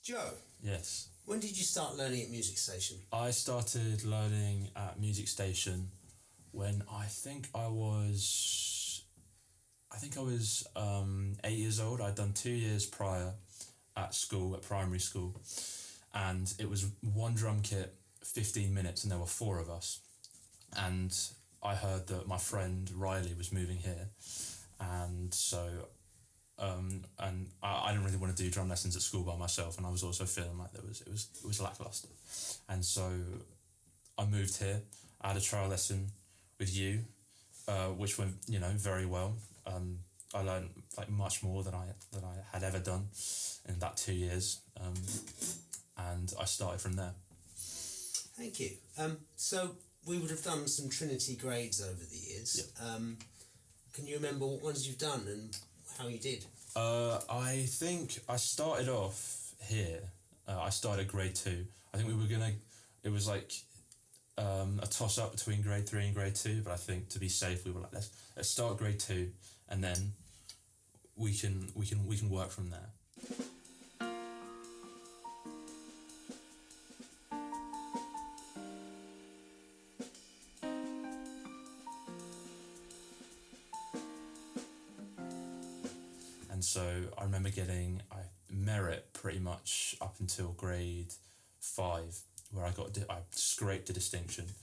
Joe, Yes. when did you start learning at MusicStation? I started learning at MusicStation when I was 8 years old. I'd done 2 years prior at school, at primary school, and it was one drum kit, 15 minutes, and there were four of us. And I heard that my friend Riley was moving here, and so and I didn't really want to do drum lessons at school by myself, and I was also feeling like it was lackluster, and so I moved here. I had a trial lesson with you, which went very well. I learned like much more than I had ever done in that 2 years, and I started from there. Thank you. So we would have done some Trinity Grades over the years. Yep. Can you remember what ones you've done and how you did? I think I started off here. I started grade 2. I think it was like a toss up between grade 3 and grade 2, but I think to be safe we were like, let's start grade 2 and then we can work from there. And so I remember getting merit pretty much up until grade 5, where I scraped a distinction,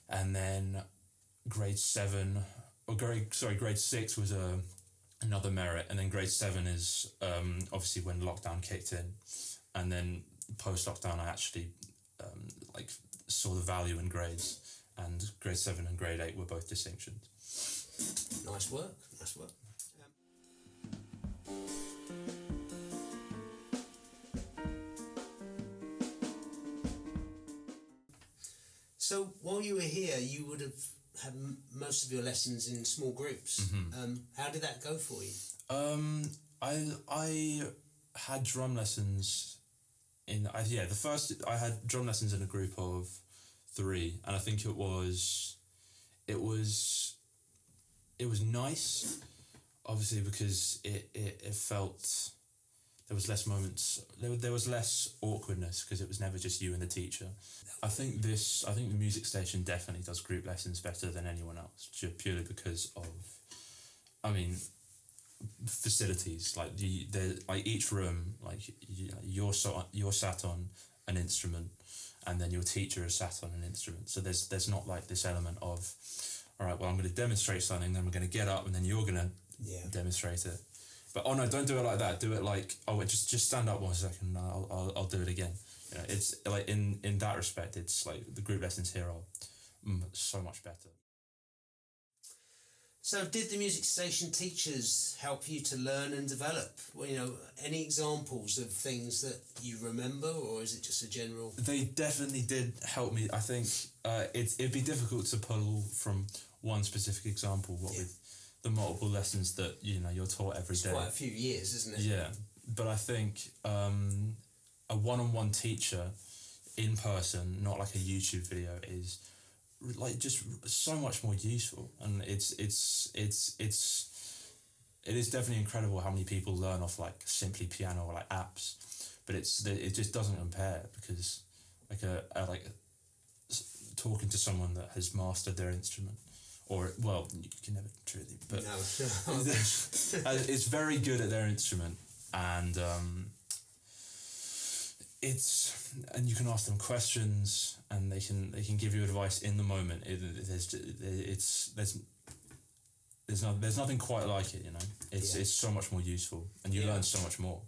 and then grade 6 was another merit, and then grade 7 is obviously when lockdown kicked in, and then post lockdown I actually saw the value in grades, and grade 7 and grade 8 were both distinctions. Nice work. So while you were here, you would have had most of your lessons in small groups. Mm-hmm. How did that go for you? I had drum lessons I had drum lessons in a group of 3, and I think it was nice, obviously, because it felt there was less moments, there was less awkwardness because it was never just you and the teacher. I think the MusicStation definitely does group lessons better than anyone else, purely because of, facilities. Like each room, you're sat on an instrument, and then your teacher is sat on an instrument. So there's not like this element of, all right, well, I'm going to demonstrate something, then we're going to get up, and then you're going to demonstrate it. But oh no, don't do it like that. Do it like, just stand up 1 second. I'll do it again. It's like in that respect, it's like the group lessons here are so much better. So did the MusicStation teachers help you to learn and develop? Any examples of things that you remember, or is it just a general? They definitely did help me. I think it'd be difficult to pull from one specific example. With the multiple lessons that you're taught every day. It's quite a few years, isn't it? Yeah, but I think a one-on-one teacher in person, not like a YouTube video, is like just so much more useful, and it is definitely incredible how many people learn off like simply piano or like apps, but it just doesn't compare, because talking to someone that has mastered their instrument. Or, well, you can never truly, but no. It's very good at their instrument, and and you can ask them questions, and they can give you advice in the moment. There's nothing quite like it, It's so much more useful, and you learn so much more.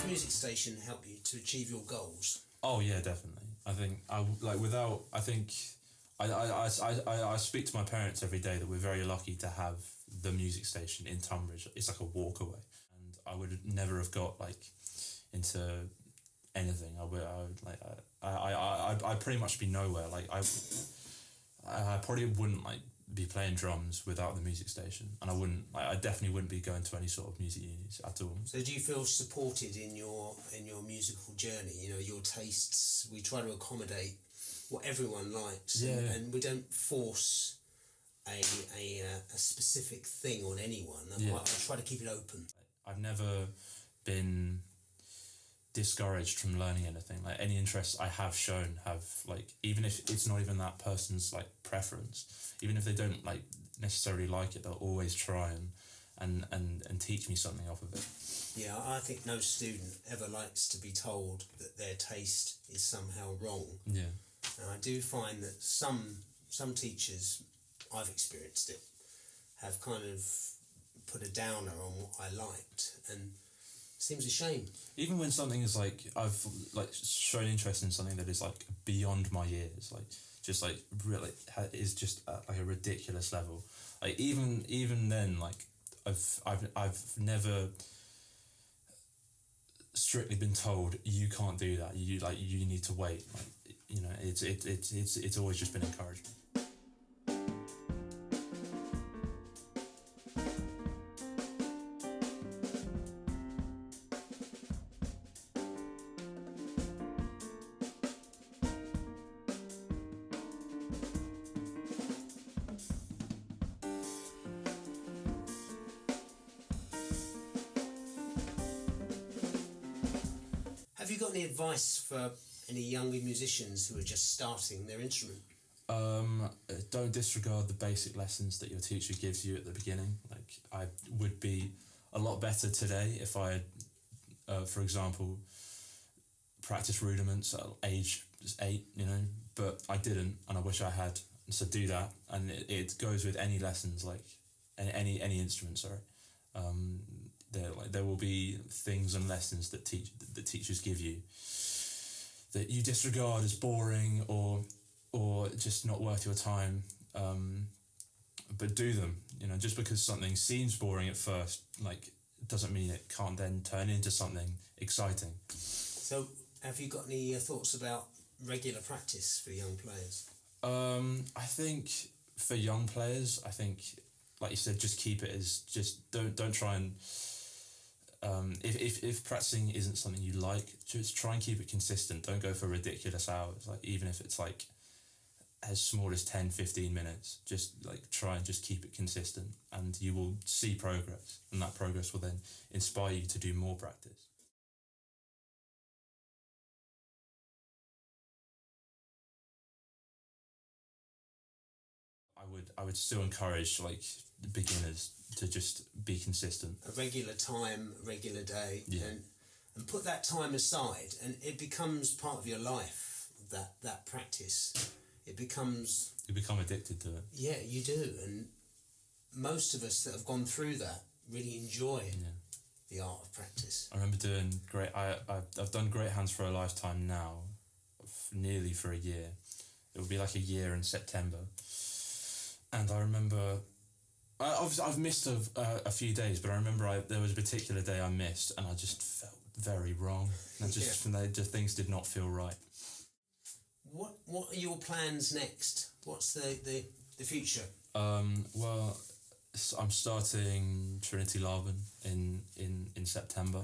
MusicStation help you to achieve your goals? Oh yeah, definitely. I think I speak to my parents every day that we're very lucky to have the MusicStation in Tunbridge. It's like a walk away, and I would never have got into anything. I'd pretty much be nowhere. I probably wouldn't like be playing drums without the MusicStation, and I definitely wouldn't be going to any sort of music unis at all. So do you feel supported in your musical journey? You know, your tastes. We try to accommodate what everyone likes, and we don't force a specific thing on anyone. I try to keep it open. I've never been discouraged from learning anything. Like any interests I have shown have like, even if it's not even that person's like preference, even if they don't like necessarily like it, they'll always try and teach me something off of it. Yeah, I think no student ever likes to be told that their taste is somehow wrong. Yeah. And I do find that some teachers, I've experienced it, have kind of put a downer on what I liked, and it seems a shame. Even when something is like, I've like shown interest in something that is like beyond my years, like just like really is just at like a ridiculous level. Like even then, like I've never strictly been told you can't do that. You need to wait. Like, you know, it's always just been encouragement. Have you got any advice for any younger musicians who are just starting their instrument? Don't disregard the basic lessons that your teacher gives you at the beginning. Like, I would be a lot better today if I had, for example, practiced rudiments at age 8, you know, but I didn't, and I wish I had. So do that, and it goes with any lessons, like any instrument. Sorry. There will be things and lessons that teachers give you that you disregard as boring or just not worth your time, but do them. You know, just because something seems boring at first, like, doesn't mean it can't then turn into something exciting. So have you got any thoughts about regular practice for young players? I think for young players, like you said, just keep it as, just don't try and if practicing isn't something you like, just try and keep it consistent. Don't go for ridiculous hours, like even if it's like as small as 10-15 minutes. Just like try and just keep it consistent, and you will see progress, and that progress will then inspire you to do more practice. I would still encourage like beginners to just be consistent. A regular time, regular day, Yeah. and put that time aside, and it becomes part of your life, that practice. It becomes... You become addicted to it. Yeah, you do, and most of us that have gone through that really enjoy the art of practice. I remember doing great... I've done Great Hands for a Lifetime now, nearly for a year. It will be like a year in September. And I remember... I've missed a few days, but I remember there was a particular day I missed, and I just felt very wrong. And things did not feel right. What are your plans next? What's the future? Well, I'm starting Trinity Grades in September,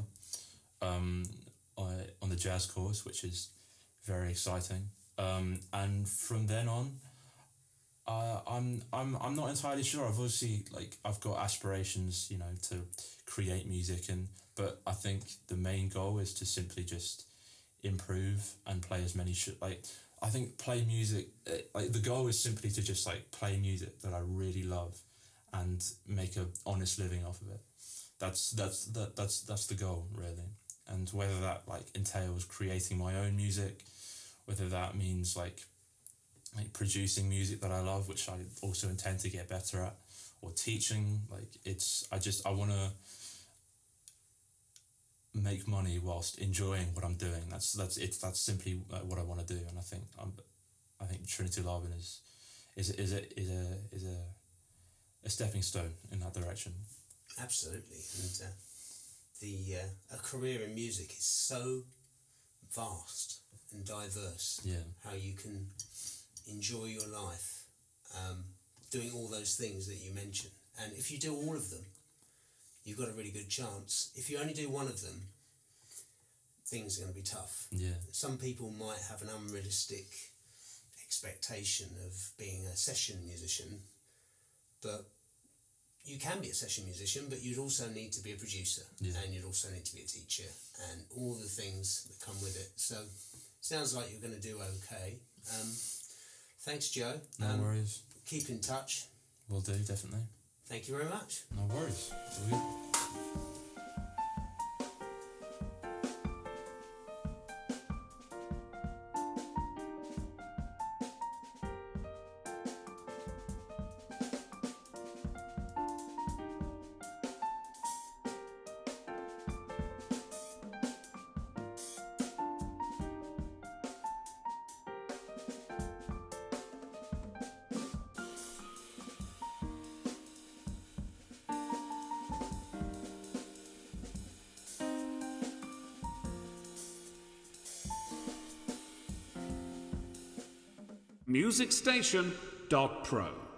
on the jazz course, which is very exciting. And from then on, I'm not entirely sure. I've got aspirations, you know, to create music, but I think the main goal is to simply just improve and play as many I think play music. The goal is simply to just like play music that I really love, and make an honest living off of it. That's the goal, really. And whether that like entails creating my own music, whether that means like producing music that I love, which I also intend to get better at, or teaching. I want to make money whilst enjoying what I'm doing. That's simply what I want to do, and I think Trinity Grades is a stepping stone in that direction. Absolutely, and a career in music is so vast and diverse. Yeah, how you can enjoy your life doing all those things that you mentioned. And if you do all of them, you've got a really good chance. If you only do one of them, things are going to be tough. Yeah. Some people might have an unrealistic expectation of being a session musician, but you can be a session musician, but you'd also need to be a producer, and you'd also need to be a teacher, and all the things that come with it. So, sounds like you're going to do okay. Thanks, Joe. No worries. Keep in touch. Will do, definitely. Thank you very much. No worries. All good. MusicStation.pro